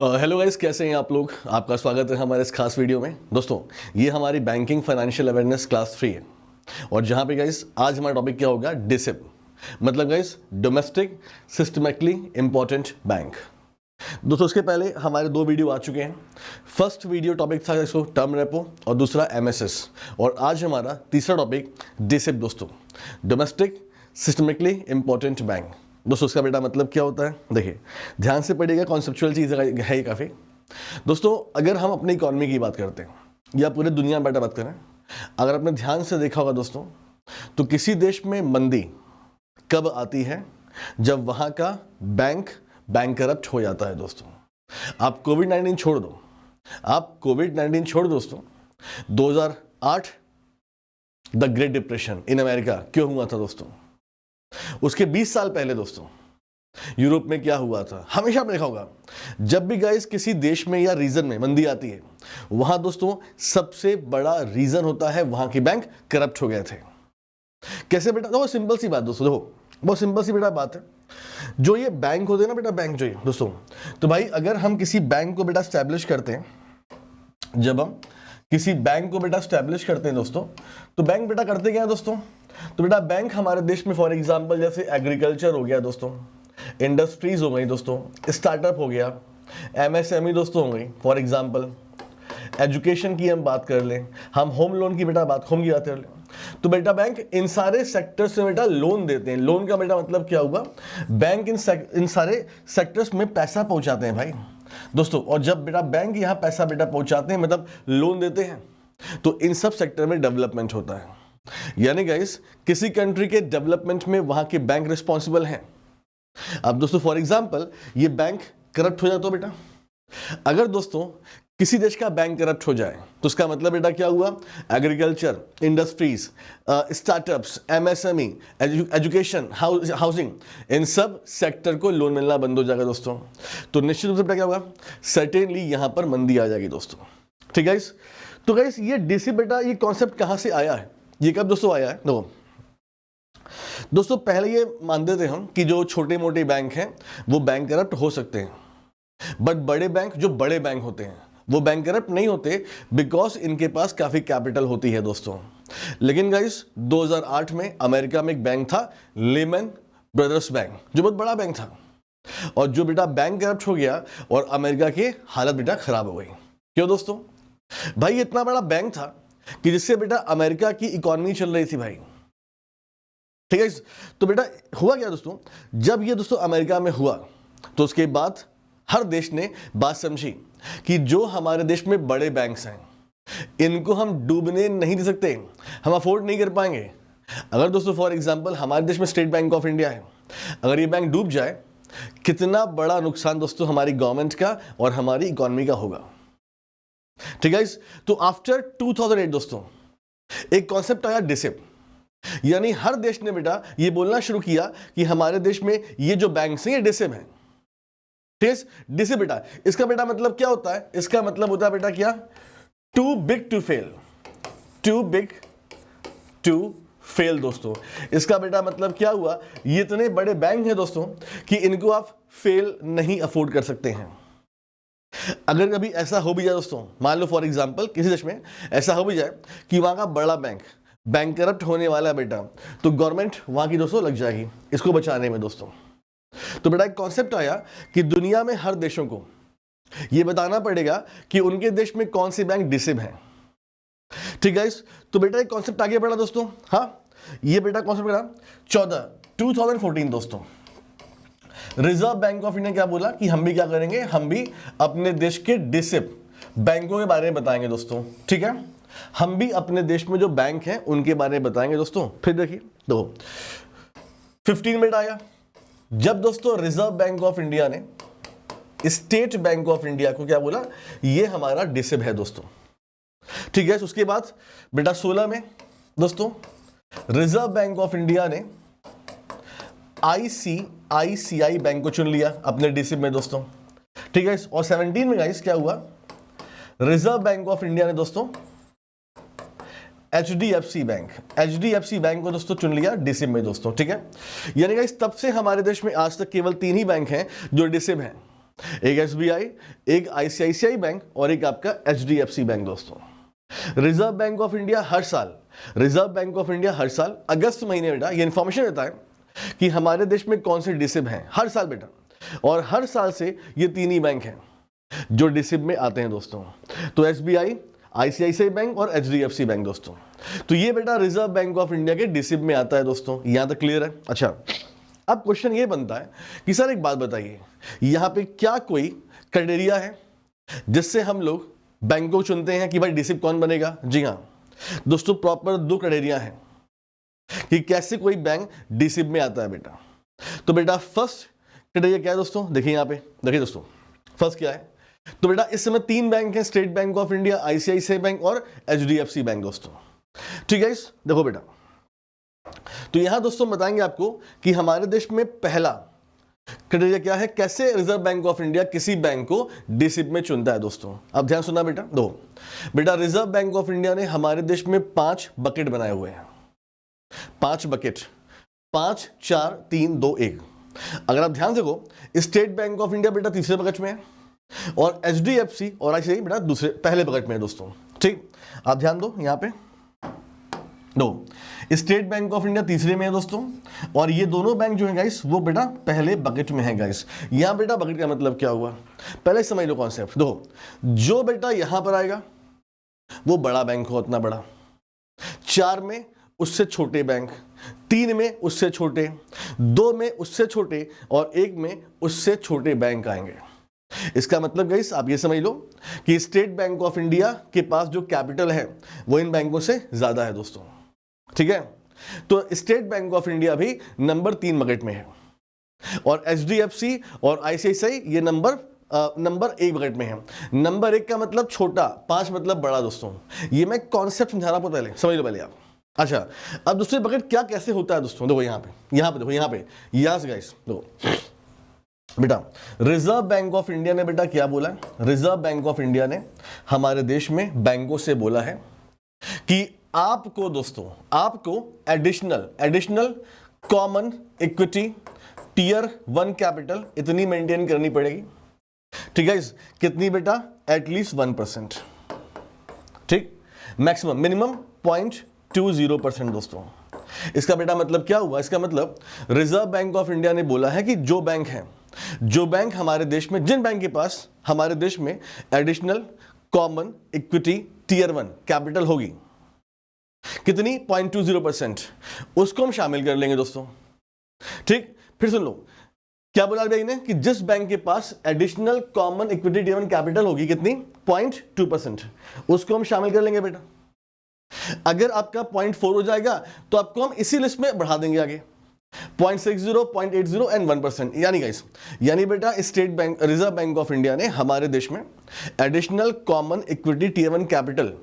Hello guys, कैसे हैं आप लोग। आपका स्वागत है हमारे इस खास वीडियो में। दोस्तों, ये हमारी बैंकिंग फाइनेंशियल अवेयरनेस क्लास 3 है और जहां पे गाइस आज हमारा टॉपिक क्या होगा, डिसिप, मतलब guys domestic systematically important bank. दोस्तों, उसके पहले हमारे दो वीडियो आ चुके हैं। फर्स्ट वीडियो टॉपिक था इसको टर्म रेपो और दूसरा एमएसएस, और आज हमारा तीसरा टॉपिक डिसिप दोस्तों, डोमेस्टिक सिस्टमैटिकली इंपॉर्टेंट बैंक। दोस्तों, उसका बेटा मतलब क्या होता है, देखिए ध्यान से पढ़िएगा, कॉन्सेप्चुअल चीज़ है ये काफ़ी। दोस्तों, अगर हम अपनी इकॉनमी की बात करते हैं या पूरे दुनिया में बेटा बात करें, अगर आपने ध्यान से देखा होगा दोस्तों, तो किसी देश में मंदी कब आती है, जब वहाँ का बैंक करप्ट हो जाता है। दोस्तों, आप कोविड-19 छोड़ दो, आप कोविड-19 छोड़ दोस्तों, 2008 the great depression in America क्यों हुआ था दोस्तों, उसके 20 साल पहले दोस्तों यूरोप में क्या हुआ था। हमेशा आपने देखा होगा, जब भी गाइस किसी देश में या रीजन में मंदी आती है, वहां दोस्तों सबसे बड़ा रीजन होता है वहां के बैंक करप्ट हो गए थे। कैसे बेटा, तो सिंपल सी बात दोस्तों, देखो बहुत सिंपल सी बेटा बात है। जो ये बैंक होते हैं ना बेटा, बैंक जो ये दोस्तों, तो भाई अगर हम किसी बैंक को बेटा स्टैब्लिश करते हैं, जब हम किसी बैंक को बेटा स्टैब्लिश करते हैं दोस्तों, तो बैंक बेटा करते क्या है दोस्तों, तो बेटा बैंक हमारे देश में फॉर एग्जांपल जैसे एग्रीकल्चर हो गया दोस्तों, इंडस्ट्रीज हो गई दोस्तों, स्टार्टअप हो गया, एमएसएमई दोस्तों हो गई फॉर एग्जांपल, एजुकेशन की हम बात कर लें, हम होम लोन की बेटा बात कर लें, तो बेटा बैंक इन सारे सेक्टर्स में बेटा लोन देते हैं। लोन का बेटा मतलब क्या हुआ, बैंक इन सारे सेक्टर्स में पैसा पहुंचाते हैं भाई दोस्तों। और जब बेटा बैंक यहाँ पैसा बेटा पहुंचाते हैं, मतलब लोन देते हैं, तो इन सब सेक्टर में डेवलपमेंट होता है। यानी गाइस, किसी कंट्री के डेवलपमेंट में वहां के बैंक रिस्पॉन्सिबल हैं। अब दोस्तों फॉर एग्जांपल ये बैंक करप्ट हो जाए तो बेटा, अगर दोस्तों किसी देश का बैंक करप्ट हो जाए, तो उसका मतलब बेटा क्या हुआ, agriculture, industries, startups, MSME, education, housing, इन सब सेक्टर को लोन मिलना बंद हो जाएगा दोस्तों। तो निश्चित रूप से बेटा क्या होगा, सर्टेनली यहां पर मंदी आ जाएगी दोस्तों। ठीक है गाइस, तो गाइस ये डीसी बेटा, ये कॉन्सेप्ट कहां से आया है, ये कब दोस्तों आया है। दोस्तों पहले ये मानते थे हम कि जो छोटे मोटे बैंक हैं वो बैंक करप्ट हो सकते हैं, बट बड़े बैंक, जो बड़े बैंक होते हैं वो बैंक करप्ट नहीं होते, बिकॉज इनके पास काफी कैपिटल होती है दोस्तों। लेकिन गाइस 2008 में अमेरिका में एक बैंक था, लेमन ब्रदर्स बैंक, जो बहुत बड़ा बैंक था, और जो बेटा बैंक करप्ट हो गया और अमेरिका की हालत बेटा खराब हो गई। क्यों दोस्तों, भाई इतना बड़ा बैंक था कि जिससे बेटा अमेरिका की इकोनॉमी चल रही थी भाई। ठीक है, तो बेटा हुआ क्या दोस्तों, जब ये दोस्तों अमेरिका में हुआ, तो उसके बाद हर देश ने बात समझी कि जो हमारे देश में बड़े बैंक्स हैं, इनको हम डूबने नहीं दे सकते, हम अफोर्ड नहीं कर पाएंगे। अगर दोस्तों फॉर एग्जांपल हमारे देश में स्टेट बैंक ऑफ इंडिया है, अगर ये बैंक डूब जाए, कितना बड़ा नुकसान दोस्तों हमारी गवर्नमेंट का और हमारी इकोनॉमी का होगा। ठीक है, तो आफ्टर 2008 दोस्तों एक कॉन्सेप्ट आया डिसिप, यानी हर देश ने बेटा ये बोलना शुरू किया कि हमारे देश में ये जो बैंक्स हैं ये डिसिप हैं। डिसिप बेटा, इसका बेटा मतलब क्या होता है, इसका मतलब होता है बेटा क्या, too big to fail, too big to fail दोस्तों। इसका बेटा मतलब क्या हुआ, ये इतने बड़े बैंक हैं दोस्तों कि इनको आप फेल नहीं अफोर्ड कर सकते हैं। अगर कभी ऐसा हो भी जाए दोस्तों, मान लो फॉर एग्जांपल किसी देश में ऐसा हो भी जाए कि वहां का बड़ा बैंक करप्ट होने वाला है बेटा, तो गवर्नमेंट वहां की दोस्तों लग जाएगी इसको बचाने में दोस्तों। तो बेटा एक कॉन्सेप्ट आया कि दुनिया में हर देशों को यह बताना पड़ेगा कि उनके देश में कौन से बैंक डिसिप हैं। ठीक है, तो बेटा एक कॉन्सेप्ट आगे बढ़ा दोस्तों। हाँ, ये बेटा कॉन्सेप्ट बढ़ा 2014 दोस्तों, रिजर्व बैंक ऑफ इंडिया क्या बोला कि हम भी क्या करेंगे, हम भी अपने देश के डिसिप बैंकों के बारे में बताएंगे दोस्तों। ठीक है, हम भी अपने देश में जो बैंक हैं उनके बारे में बताएंगे दोस्तों। फिर देखिए दो 15 मिनट आया, जब दोस्तों रिजर्व बैंक ऑफ इंडिया ने स्टेट बैंक ऑफ इंडिया को क्या बोला, ये हमारा डिसिप है दोस्तों। ठीक है, उसके बाद बेटा 16 में दोस्तों रिजर्व बैंक ऑफ इंडिया ने आईसीआईसीआई बैंक को चुन लिया अपने डिसिप में दोस्तों। ठीक है, और 17 में गाइस क्या हुआ, रिजर्व बैंक ऑफ इंडिया ने दोस्तों एचडीएफसी बैंक को दोस्तों चुन लिया डिसिप में दोस्तों। ठीक है, यानी गाइस तब से हमारे देश में आज तक केवल 3 ही बैंक हैं जो डिसिप हैं। एक एसबीआई, एक आईसीआईसीआई बैंक और एक आपका एचडीएफसी बैंक दोस्तों। रिजर्व बैंक ऑफ इंडिया हर साल अगस्त महीने बेटा ये इंफॉर्मेशन देता है कि हमारे देश में कौन से डिसिब हैं हर साल बेटा, और हर साल से ये तीन ही बैंक हैं जो डिसिब में आते हैं दोस्तों। तो एसबीआई, आईसीआईसीआई बैंक और एचडीएफसी बैंक दोस्तों। तो ये बेटा रिजर्व बैंक ऑफ इंडिया के डिसिब में आता है दोस्तों। यहां तक क्लियर है? अच्छा, अब क्वेश्चन ये बनता है कि सर एक बात बताइए, यहां पे क्या कोई क्राइटेरिया है जिससे हम लोग बैंक को चुनते हैं कि भाई डिसिब कौन बनेगा? जी हाँ दोस्तों, प्रॉपर दो क्राइटेरिया है कि कैसे कोई बैंक डिसिब में आता है बेटा। तो बेटा फर्स्ट क्राइटेरिया क्या है दोस्तों? देखिए यहां पे, देखिए दोस्तों फर्स्ट क्या है। तो बेटा इस समय तीन बैंक हैं, state bank of India, ICICI bank और एचडीएफसी बैंक दोस्तों। ठीक है, देखो बेटा, तो यहां दोस्तों बताएंगे आपको कि हमारे देश में पहला क्राइटेरिया क्या है, कैसे रिजर्व बैंक ऑफ इंडिया किसी बैंक को डिसिब में चुनता है दोस्तों। अब ध्यान सुनना बेटा। दो बेटा, रिजर्व बैंक ऑफ इंडिया ने हमारे देश में 5 बकेट बनाए हुए हैं। 5 बकेट, 5 4 3 2 1। अगर आप ध्यान देखो, स्टेट बैंक ऑफ इंडिया बेटा तीसरे बकेट में है और एचडीएफसी और आईसीआईसीआई बेटा दूसरे पहले बकेट में है दोस्तों। ठीक, आप ध्यान दो यहां पे। दो स्टेट बैंक ऑफ इंडिया तीसरे में है दोस्तों, और ये दोनों बैंक जो है गाइस वो बेटा पहले बकेट में है गाइस। यहां बेटा बकेट का मतलब क्या हुआ, पहले समझ लो कॉन्सेप्ट। दो, जो बेटा यहां पर आएगा वो बड़ा बैंक हो, उतना बड़ा। 4 में उससे छोटे बैंक, 3 में उससे छोटे, 2 में उससे छोटे और 1 में उससे छोटे बैंक आएंगे। इसका मतलब गाइस आप ये समझ लो कि स्टेट बैंक ऑफ इंडिया के पास जो कैपिटल है वो इन बैंकों से ज्यादा है दोस्तों। ठीक है, तो स्टेट बैंक ऑफ इंडिया भी नंबर 3 बकेट में है और एचडीएफसी और आईसीआईसीआई ये नंबर 1 बकेट में है। नंबर 1 का मतलब छोटा, 5 मतलब बड़ा दोस्तों। ये मैं कॉन्सेप्ट समझा रहा हूं, पहले समझ लो पहले आप। अच्छा, अब दूसरे बकेट क्या कैसे होता है दोस्तों, देखो यहां पे देखो, यहां से गाइस देखो बेटा, रिजर्व बैंक ऑफ इंडिया ने बेटा क्या बोला है, रिजर्व बैंक ऑफ इंडिया ने हमारे देश में बैंकों से बोला है कि आपको दोस्तों, आपको additional common equity tier 1 capital इतनी मेंटेन करनी पड़ेगी। ठीक है, कितनी बेटा? एटलीस्ट 1%। ठीक, मैक्सिमम, मिनिमम 0.20% दोस्तों। इसका बेटा मतलब क्या हुआ? इसका मतलब रिजर्व बैंक ऑफ इंडिया ने बोला है कि जो बैंक हमारे देश में, जिन बैंक के पास हमारे देश में additional common equity tier 1 capital होगी, कितनी? 0.20%, उसको हम शामिल कर लेंगे दोस्तों। ठीक, फिर सुन लो क्या बोला भाई ने कि जिस बैंक के पास additional common equity tier 1 capital होगी, कितनी? 0.2%, उसको हम शामिल कर लेंगे बेटा। अगर आपका 0.4 हो जाएगा तो आपको हम इसी लिस्ट में बढ़ा देंगे आगे, 0.60, 0.80 एंड 1%। यानी बेटा state bank, reserve bank of India ने हमारे देश में additional common equity tier 1 capital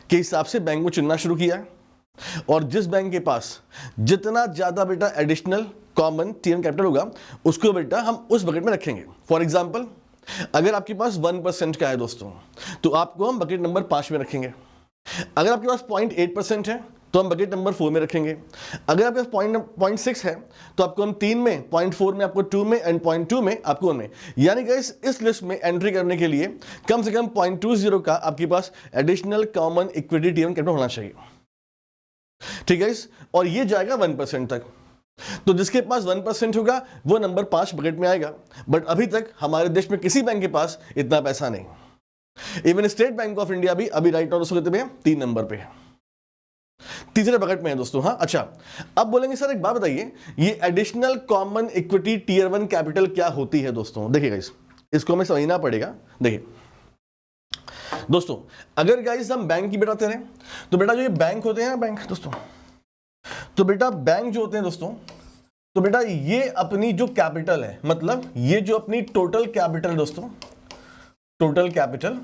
के हिसाब से बैंक को चुनना शुरू किया है, और जिस बैंक के पास जितना ज्यादा बेटा एडिशनल कॉमन टियर 1 कैपिटल होगा उसको बेटा हम उस बकेट में रखेंगे। फॉर एग्जांपल, अगर आपके पास 1% का है दोस्तों तो आपको हम बकेट नंबर 5 में रखेंगे। अगर आपके पास 0.8% है तो हम बकेट नंबर 4 में रखेंगे। अगर आपके पास 0.6 है तो आपको हम 3 में, 0.4 में आपको 2 में एंड 0.2 में आपको 1 में। यानी गाइस इस लिस्ट में एंट्री करने के लिए कम से कम 0.20 का आपके पास additional common equity tier 1 capital होना चाहिए। ठीक है, और ये जाएगा 1% तक। तो जिसके पास 1% होगा वो नंबर 5 बकेट में आएगा। बट अभी तक हमारे देश में किसी बैंक के पास इतना पैसा नहीं। Even state bank of India भी अभी राइट नाउ दोस्तों कितने में? 3 नंबर पे है, तीसरे बकेट में है दोस्तों। हाँ, अच्छा, अब बोलेंगे सर एक बात बताइए, ये additional common equity tier 1 capital क्या होती है दोस्तों? देखिए गाइस, इसको हमें समझना पड़ेगा। देखिए दोस्तों, अगर गाइस हम बैंक की बताते रहे तो बेटा जो ये बैंक होते हैं ना, बैंक दोस्तों, तो बेटा बैंक जो होते हैं दोस्तों, तो बेटा ये अपनी जो कैपिटल है, मतलब ये जो अपनी टोटल कैपिटल दोस्तों, टोटल कैपिटल,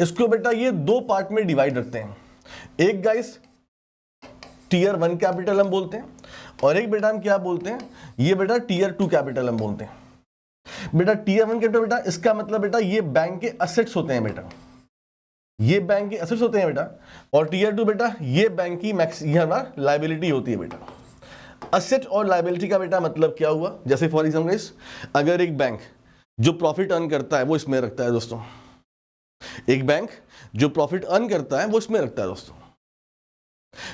इसको बेटा ये 2 पार्ट में डिवाइड रखते हैं। एक गाइस टियर 1 कैपिटल हम बोलते हैं, और एक बेटा हम क्या बोलते हैं, ये बेटा टियर 2 कैपिटल हम बोलते हैं। बेटा टियर 1 कैपिटल बेटा इसका मतलब बेटा ये बैंक के असेट्स होते हैं बेटा, ये बैंक के असेट्स होते हैं बेटा, और टियर 2 बेटा ये बैंक की लायबिलिटी होती है बेटा। असेट और लायबिलिटी का बेटा मतलब क्या हुआ, जैसे फॉर एग्जाम्पल अगर एक बैंक जो प्रॉफिट अर्न करता है वो इसमें रखता है दोस्तों। एक बैंक जो प्रॉफिट अर्न करता है वो इसमें रखता है दोस्तों,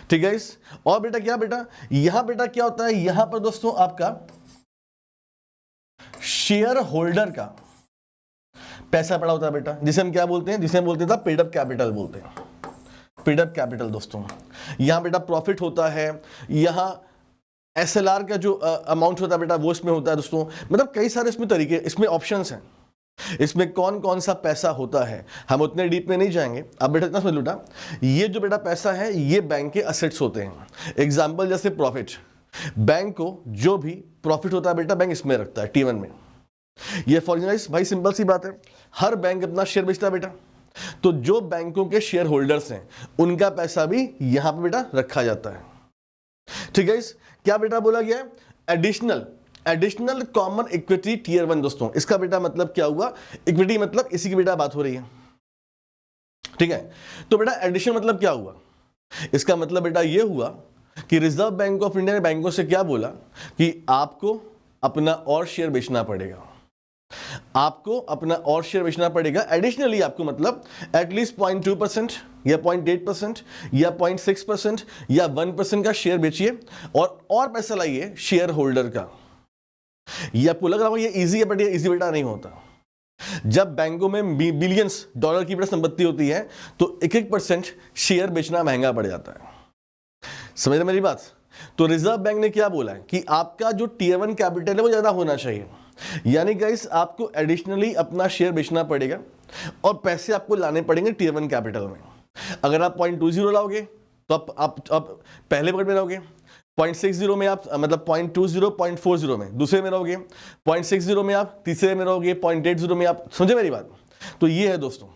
ठीक है इस। और बेटा क्या बेटा, यहां बेटा क्या होता है, यहां पर दोस्तों आपका शेयर होल्डर का पैसा पड़ा होता है बेटा, जिसे हम क्या बोलते हैं, जिसे हम बोलते हैं पेड अप कैपिटल बोलते हैं, पेड अप कैपिटल दोस्तों। यहां बेटा प्रॉफिट होता है, यहां एसएलआर का जो अमाउंट होता है बेटा वो इसमें होता है दोस्तों। मतलब कई सारे इसमें तरीके, इसमें ऑप्शंस हैं, इसमें कौन कौन सा पैसा होता है हम उतने डीप में नहीं जाएंगे। अब बेटा इतना समझ लो बेटा, ये जो बेटा पैसा है ये बैंक के असेट्स होते हैं। एग्जाम्पल जैसे प्रॉफिट, बैंक को जो भी प्रॉफिट होता है बेटा बैंक इसमें रखता है T1 में। ये फॉर एग्जाम्पल भाई सिंपल सी बात है, हर बैंक अपना शेयर बेचता है बेटा, तो जो बैंकों के शेयर होल्डर्स हैं उनका पैसा भी यहां पे बेटा रखा जाता है, ठीक है। क्या बेटा बोला गया है, एडिशनल कॉमन इक्विटी टियर 1 दोस्तों। इसका बेटा मतलब क्या हुआ, इक्विटी मतलब इसी की बेटा बात हो रही है, ठीक है। तो बेटा एडिशन मतलब क्या हुआ, इसका मतलब बेटा ये हुआ कि रिजर्व बैंक ऑफ इंडिया ने बैंकों से क्या बोला कि आपको अपना और शेयर बेचना पड़ेगा, आपको अपना और शेयर बेचना पड़ेगा। एडिशनली आपको मतलब एटलीस्ट 0.2% या 0.8% या 0.6% या 1% का शेयर बेचिए और पैसा लाइए शेयर होल्डर का। ये आपको लग रहा होगा ये इजी है, बट ये इजी बेटा नहीं होता। जब बैंकों में बिलियंस डॉलर की बेटा संपत्ति होती है तो 1% शेयर बेचना महंगा पड़ जाता है, समझ रहे मेरी बात। तो रिजर्व बैंक ने क्या बोला है कि आपका जो Tier 1 कैपिटल है वो ज्यादा होना चाहिए, यानी गाइस आपको एडिशनली अपना शेयर बेचना पड़ेगा और पैसे आपको लाने पड़ेंगे Tier 1 कैपिटल में। अगर आप 0.20 लाओगे तो आप पहले पकड़ में रहोगे, 0.60 में आप मतलब 0.20 0.40 में दूसरे में रहोगे, 0.60 में आप तीसरे में रहोगे, 0.80 में आप, समझे मेरी बात। तो ये है दोस्तों,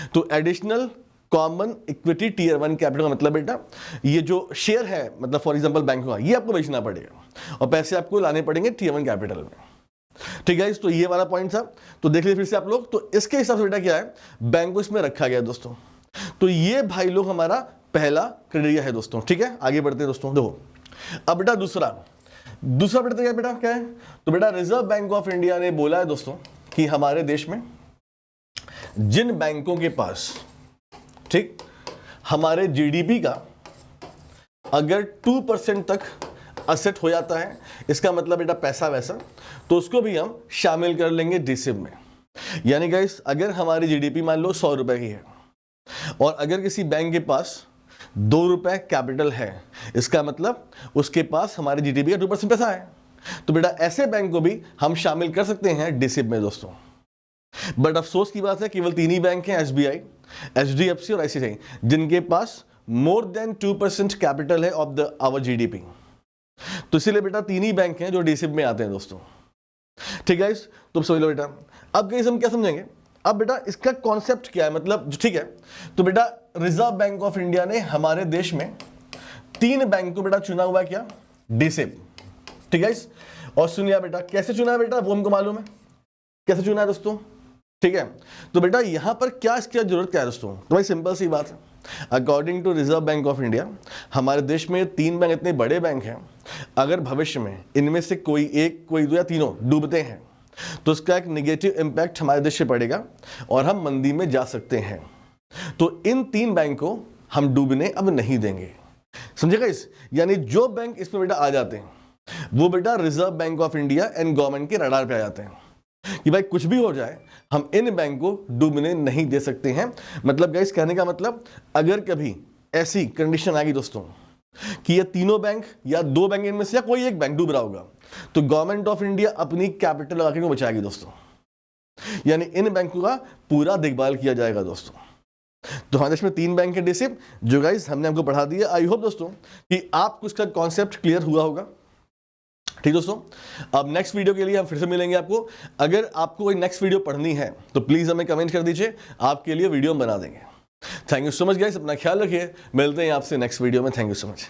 तो additional common equity Tier 1 capital का मतलब बेटा ये जो शेयर है मतलब फॉर एग्जांपल बैंक का ये आपको बेचना पड़ेगा और पैसे आपको लाने पड़ेंगे Tier 1 कैपिटल में, ठीक है। तो ये वाला पॉइंट था, तो देख लीजिए फिर से आप लोग। तो इसके हिसाब से बेटा क्या है, बैंक को इसमें रखा गया दोस्तों। तो ये भाई लोग हमारा पहला क्राइटेरिया है दोस्तों, ठीक है। आगे बढ़ते हैं दोस्तों। देखो अब बेटा दूसरा बेटा क्या है, तो बेटा रिजर्व बैंक ऑफ इंडिया ने बोला है दोस्तों कि हमारे देश में जिन बैंकों के पास, ठीक, हमारे जीडीपी का अगर 2% तक असेट हो जाता है, इसका मतलब बेटा पैसा वैसा, तो उसको भी हम शामिल कर लेंगे डिसिब में। यानी गाइस अगर हमारी जीडीपी मान लो 100 रुपए की है और अगर किसी बैंक के पास 2 रुपए कैपिटल है, इसका मतलब उसके पास हमारे जीडीपी का 2% पैसा है, तो बेटा ऐसे बैंक को भी हम शामिल कर सकते हैं डिसिब में दोस्तों। बट अफसोस की बात है केवल 3 ही बैंक हैं, SBI, HDFC और ICICI, जिनके पास मोर देन 2% कैपिटल है ऑफ द आवर जीडीपी। तो इसीलिए बेटा 3 ही बैंक हैं जो डिसिब में आते हैं दोस्तों, ठीक है। तो समझ लो बेटा। अब गाइस हम क्या समझेंगे, अब बेटा इसका कॉन्सेप्ट क्या है, मतलब ठीक है। तो बेटा रिजर्व बैंक ऑफ इंडिया ने हमारे देश में 3 बैंक को बेटा चुना हुआ है, क्या, डिसिब, ठीक है। और सुनिए बेटा कैसे चुना है बेटा वो हमको मालूम है, कैसे चुना है दोस्तों, ठीक है। तो बेटा यहां पर क्या इसकी जरूरत क्या है दोस्तों, तो भाई सिंपल सी बात है। According to reserve bank of India हमारे देश में 3 बैंक इतने बड़े बैंक हैं, अगर भविष्य में इनमें से कोई एक, कोई 2 या तीनों डूबते हैं तो इसका एक नेगेटिव इंपैक्ट हमारे देश पे पड़ेगा और हम मंदी में जा सकते हैं। तो इन 3 बैंक को हम डूबने अब नहीं देंगे, समझेगा इस। यानी जो बैंक इसमें बेटा आ जाते हैं वो बेटा reserve bank of India and government के रडार पे आ जाते हैं कि भाई कुछ भी हो जाए हम इन बैंक को डूबने नहीं दे सकते हैं। मतलब गाइस कहने का मतलब अगर कभी ऐसी कंडीशन आएगी दोस्तों कि ये तीनों बैंक या 2 बैंक इनमें से या कोई एक बैंक डूब रहा होगा तो गवर्नमेंट ऑफ इंडिया अपनी कैपिटल लगा के बचाएगी दोस्तों, यानी इन बैंकों का पूरा देखभाल किया जाएगा दोस्तों। तो हमारे देश में 3 बैंक है डिसिब जो गाइस हमने आपको पढ़ा दिया। आई होप दोस्तों कि आपको इसका कॉन्सेप्ट क्लियर हुआ होगा, ठीक दोस्तों। अब नेक्स्ट वीडियो के लिए हम फिर से मिलेंगे आपको। अगर आपको कोई नेक्स्ट वीडियो पढ़नी है तो प्लीज हमें कमेंट कर दीजिए, आपके लिए वीडियो हम बना देंगे। Thank you so much guys, अपना ख्याल रखिए, मिलते हैं आपसे नेक्स्ट वीडियो में। Thank you so much.